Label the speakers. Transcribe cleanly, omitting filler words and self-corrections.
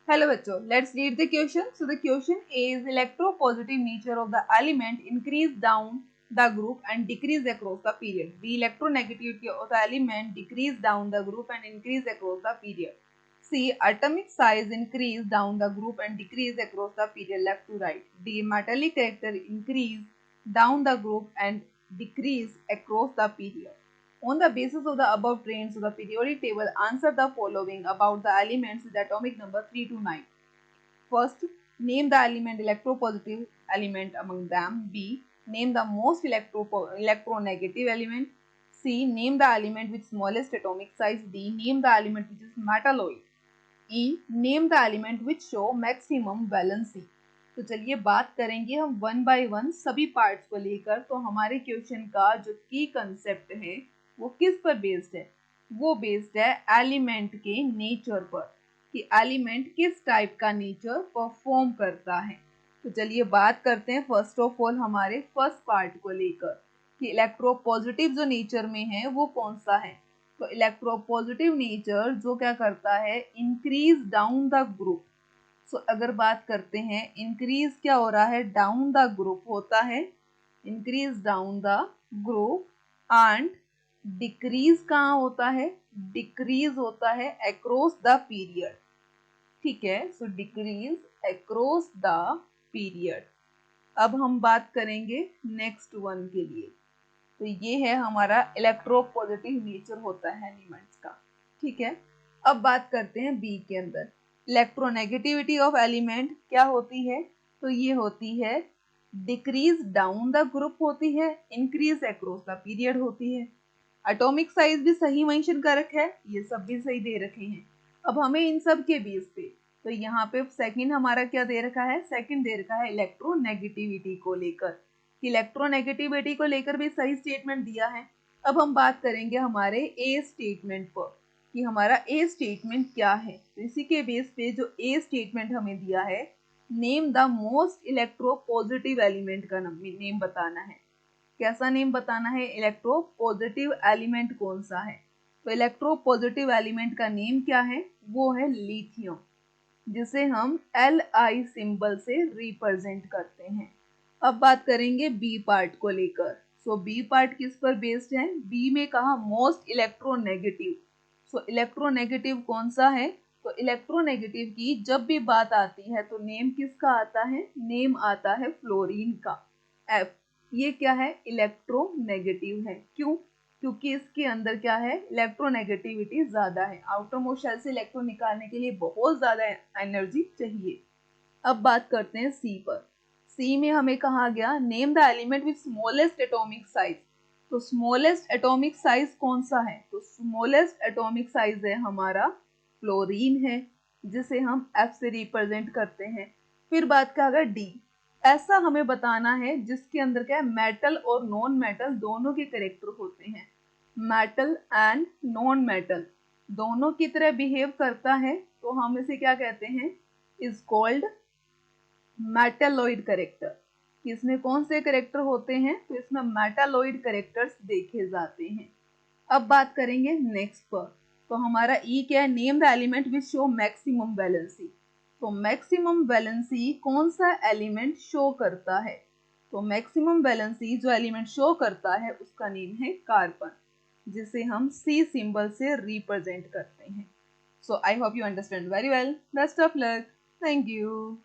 Speaker 1: Hello बच्चों, let's read the question. So the question is electropositive nature of the element increase down the group and decrease across the period. The electronegativity of the element decrease down the group and increase across the period. C. Atomic size increase down the group and decrease across the period left to right. D. Metallic character increase down the group and decrease across the period. On the basis of the above trains of the periodic table, answer the following about the elements with atomic number 3 to 9. First, name the electropositive element among them. B. Name the most electronegative element. C. Name the element with smallest atomic size. D. Name the element which is metalloid. E. Name the element which show maximum valency. तो चलिए बात करेंगे हम one by one सभी parts को लेकर। तो हमारे क्वेश्चन का जो की कंसेप्ट है वो किस पर बेस्ड है? वो बेस्ड है एलिमेंट के नेचर पर, कि एलिमेंट किस टाइप का नेचर परफॉर्म करता है। तो चलिए बात करते हैं फर्स्ट ऑफ ऑल हमारे फर्स्ट पार्ट को लेकर कि इलेक्ट्रोपॉजिटिव जो नेचर में है वो कौन सा है। तो इलेक्ट्रोपॉजिटिव नेचर जो क्या करता है, इंक्रीज डाउन द ग्रुप। सो अगर बात करते हैं इंक्रीज क्या हो रहा है, डाउन द ग्रुप होता है, increase down the group and decrease कहाँ होता है, डिक्रीज होता है अक्रॉस द पीरियड। ठीक है, सो डिक्रीज अक्रॉस द पीरियड। अब हम बात करेंगे नेक्स्ट वन के लिए। तो ये है हमारा इलेक्ट्रोपॉजिटिव नेचर होता है एलिमेंट्स का। ठीक है, अब बात करते हैं बी के अंदर। इलेक्ट्रोनेगेटिविटी ऑफ एलिमेंट क्या होती है? तो ये होती है डिक्रीज डाउन द ग्रुप होती है, इंक्रीज अक्रॉस द पीरियड होती है। एटॉमिक साइज भी सही मेंशन कर रखा है, ये सब भी सही दे रखे हैं। अब हमें इन सब के बेस पे, तो यहाँ पे सेकंड हमारा क्या दे रखा है, सेकंड दे रखा है इलेक्ट्रोनेगेटिविटी को लेकर। इलेक्ट्रोनेगेटिविटी को लेकर भी सही स्टेटमेंट दिया है। अब हम बात करेंगे हमारे ए स्टेटमेंट पर कि हमारा ए स्टेटमेंट क्या है। तो इसी के बेस पे जो ए स्टेटमेंट हमें दिया है, name the most electropositive element का नेम बताना है। कैसा नेम बताना है, इलेक्ट्रोपॉजिटिव एलिमेंट कौन सा है। तो इलेक्ट्रोपॉजिटिव एलिमेंट का नेम क्या है, वो है लिथियम, जिसे हम Li सिंबल से रिप्रेजेंट करते हैं। अब बात करेंगे बी पार्ट को लेकर। सो बी पार्ट किस पर बेस्ड है, बी में कहा मोस्ट इलेक्ट्रोनेगेटिव। सो इलेक्ट्रोनेगेटिव कौन सा है, तो इलेक्ट्रोनेगेटिव की जब भी बात आती है तो नेम किसका आता है, नेम आता है फ्लोरीन का, F। ये क्या है, इलेक्ट्रोनेगेटिव है। क्यों? क्योंकि इसके अंदर क्या है, इलेक्ट्रोनेगेटिविटी ज्यादा है। आउटरमोस्ट शेल से इलेक्ट्रॉन निकालने के लिए बहुत ज्यादा एनर्जी चाहिए। अब बात करते हैं सी पर। सी में हमें कहा गया name the element with smallest atomic size. तो स्मॉलेस्ट एटॉमिक साइज कौन सा है, तो स्मॉलेस्ट एटॉमिक साइज है हमारा फ्लोरीन है, जिसे हम F से रिप्रेजेंट करते हैं। फिर बात कहा गया डी, ऐसा हमें बताना है जिसके अंदर क्या है, मेटल और नॉन मेटल दोनों के कैरेक्टर होते हैं। मेटल एंड नॉन मेटल दोनों की तरह बिहेव करता है, तो हम इसे क्या कहते हैं, इज कॉल्ड मेटालॉइड कैरेक्टर। इसमें कौन से कैरेक्टर होते हैं, तो इसमें मेटालॉइड कैरेक्टर्स देखे जाते हैं। अब बात करेंगे नेक्स्ट पर। तो हमारा ई क्या है, name the element which show maximum valency. तो मैक्सिमम वैलेंसी कौन सा एलिमेंट शो करता है, तो मैक्सिमम वैलेंसी जो एलिमेंट शो करता है उसका नेम है कार्बन, जिसे हम सी सिंबल से रिप्रेजेंट करते हैं। So I hope you understand very well. Best of luck. Thank you.